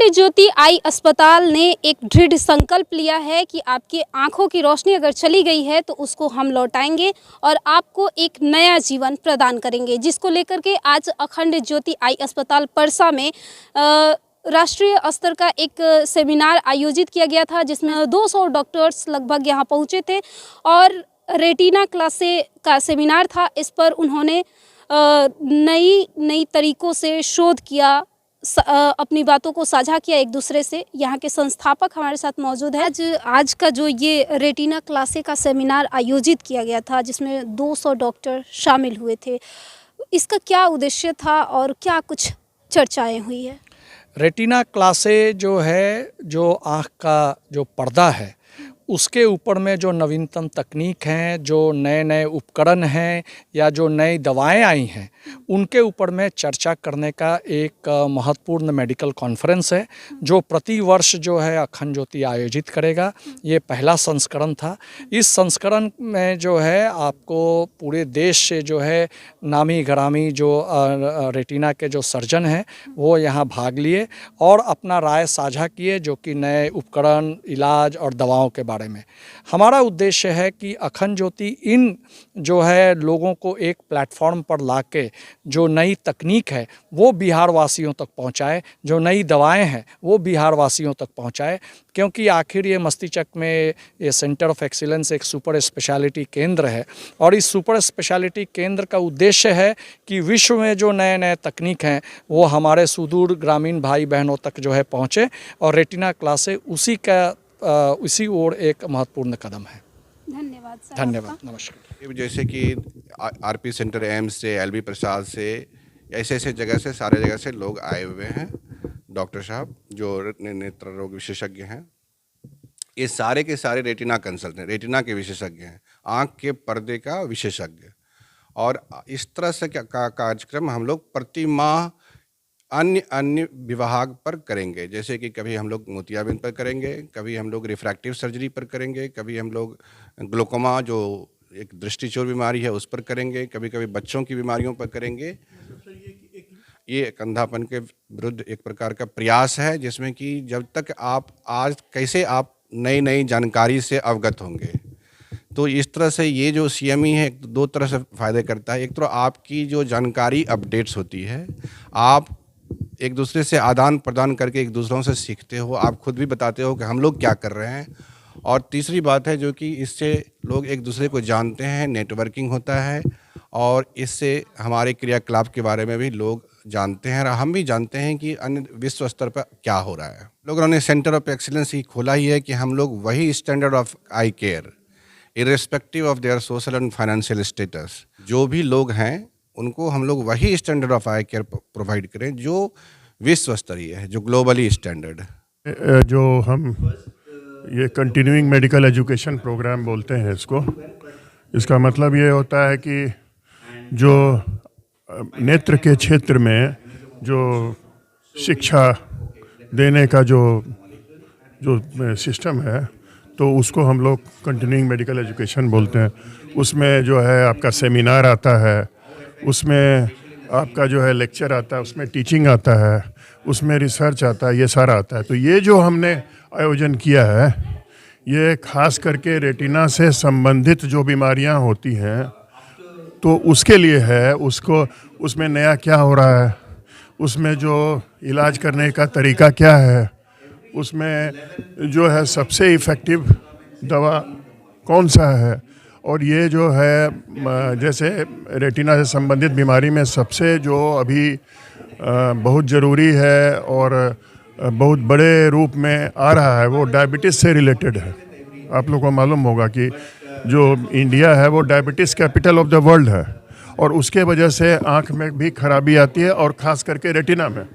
अखंड ज्योति आई अस्पताल ने एक दृढ़ संकल्प लिया है कि आपकी आंखों की रोशनी अगर चली गई है तो उसको हम लौटाएंगे और आपको एक नया जीवन प्रदान करेंगे, जिसको लेकर के आज अखंड ज्योति आई अस्पताल परसा में राष्ट्रीय स्तर का एक सेमिनार आयोजित किया गया था, जिसमें 200 डॉक्टर्स लगभग यहाँ पहुँचे थे और रेटिना क्लासे का सेमिनार था। इस पर उन्होंने नई तरीक़ों से शोध किया, अपनी बातों को साझा किया एक दूसरे से। यहाँ के संस्थापक हमारे साथ मौजूद है। आज का जो ये रेटिना क्लासे का सेमिनार आयोजित किया गया था, जिसमें 200 डॉक्टर शामिल हुए थे, इसका क्या उद्देश्य था और क्या कुछ चर्चाएं हुई है? रेटिना क्लासे जो है, जो आँख का जो पर्दा है उसके ऊपर में जो नवीनतम तकनीक हैं, जो नए नए उपकरण हैं या जो नई दवाएं आई हैं, उनके ऊपर में चर्चा करने का एक महत्वपूर्ण मेडिकल कॉन्फ्रेंस है जो प्रति वर्ष जो है अखंड ज्योति आयोजित करेगा। ये पहला संस्करण था। इस संस्करण में जो है आपको पूरे देश से जो है नामी गरामी जो रेटिना के जो सर्जन हैं वो यहाँ भाग लिए और अपना राय साझा किए, जो कि नए उपकरण, इलाज और दवाओं के बारे में। हमारा उद्देश्य है कि अखंड ज्योति इन जो है लोगों को एक प्लेटफॉर्म पर लाके जो नई तकनीक है वो बिहार वासियों तक पहुंचाए, जो नई दवाएं हैं वो बिहार वासियों तक पहुंचाए, क्योंकि आखिर ये मस्तिष्क में ये सेंटर ऑफ एक्सीलेंस एक सुपर स्पेशलिटी केंद्र है और इस सुपर स्पेशलिटी केंद्र का उद्देश्य है कि विश्व में जो नए नए तकनीक हैं वो हमारे सुदूर ग्रामीण भाई बहनों तक जो है पहुँचे, और रेटिना क्लासे उसी ओर एक महत्वपूर्ण कदम है। धन्यवाद सर। धन्यवाद, नमस्कार। जैसे कि आरपी सेंटर एम्स से, एलबी प्रसाद से, ऐसे जगह से, सारे जगह से लोग आए हुए हैं, डॉक्टर साहब जो नेत्र रोग विशेषज्ञ हैं। ये सारे के सारे रेटिना कंसल्टेंट, रेटिना के विशेषज्ञ हैं, आँख के पर्दे का विशेषज्ञ। और इस तरह से कार्यक्रम हम लोग प्रति माह अन्य विभाग पर करेंगे। जैसे कि कभी हम लोग मोतियाबिंद पर करेंगे, कभी हम लोग रिफ्रैक्टिव सर्जरी पर करेंगे, कभी हम लोग ग्लोकोमा जो एक दृष्टिचोर बीमारी है उस पर करेंगे, कभी कभी बच्चों की बीमारियों पर करेंगे। ये अंधापन के विरुद्ध एक प्रकार का प्रयास है, जिसमें कि जब तक आप नई जानकारी से अवगत होंगे। तो इस तरह से ये जो CME है दो तरह से फ़ायदे करता है। एक तो आपकी जो जानकारी अपडेट्स होती है, आप एक दूसरे से आदान प्रदान करके एक दूसरों से सीखते हो, आप खुद भी बताते हो कि हम लोग क्या कर रहे हैं। और तीसरी बात है जो कि इससे लोग एक दूसरे को जानते हैं, नेटवर्किंग होता है, और इससे हमारे क्रियाकलाप के बारे में भी लोग जानते हैं और हम भी जानते हैं कि अन्य विश्व स्तर पर क्या हो रहा है। लोगों ने सेंटर ऑफ एक्सीलेंस ही खोला ही है कि हम लोग वही standard of I care irrespective of their social and financial status, जो भी लोग हैं उनको हम लोग वही standard of I care provide करें जो विश्व स्तरीय है, जो ग्लोबली स्टैंडर्ड है। जो हम ये कंटिन्यूइंग मेडिकल एजुकेशन प्रोग्राम बोलते हैं इसका मतलब ये होता है कि जो नेत्र के क्षेत्र में जो शिक्षा देने का जो सिस्टम है, तो उसको हम लोग कंटिन्यूइंग मेडिकल एजुकेशन बोलते हैं। उसमें जो है आपका सेमिनार आता है, उसमें आपका जो है लेक्चर आता है, उसमें टीचिंग आता है, उसमें रिसर्च आता है, ये सारा आता है। तो ये जो हमने आयोजन किया है, ये खास करके रेटिना से संबंधित जो बीमारियां होती हैं तो उसके लिए है। उसमें नया क्या हो रहा है, उसमें जो इलाज करने का तरीका क्या है, उसमें जो है सबसे इफ़ेक्टिव दवा कौन सा है। और ये जो है जैसे रेटिना से संबंधित बीमारी में सबसे जो अभी बहुत ज़रूरी है और बहुत बड़े रूप में आ रहा है वो डायबिटीज़ से रिलेटेड है। आप लोगों को मालूम होगा कि जो इंडिया है वो diabetes capital of the world है, और उसके वजह से आँख में भी खराबी आती है, और ख़ास करके रेटिना में।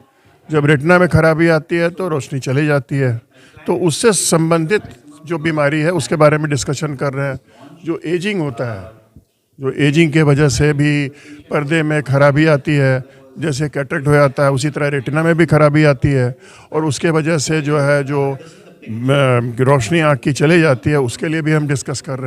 जब रेटिना में खराबी आती है तो रोशनी चली जाती है। तो उससे संबंधित जो बीमारी है उसके बारे में डिस्कशन कर रहे हैं। जो एजिंग होता है, जो एजिंग के वजह से भी पर्दे में खराबी आती है, जैसे कैटरेक्ट हो जाता है, उसी तरह रेटिना में भी खराबी आती है, और उसके वजह से जो है जो रोशनी आँख की चली जाती है, उसके लिए भी हम डिस्कस कर रहे हैं।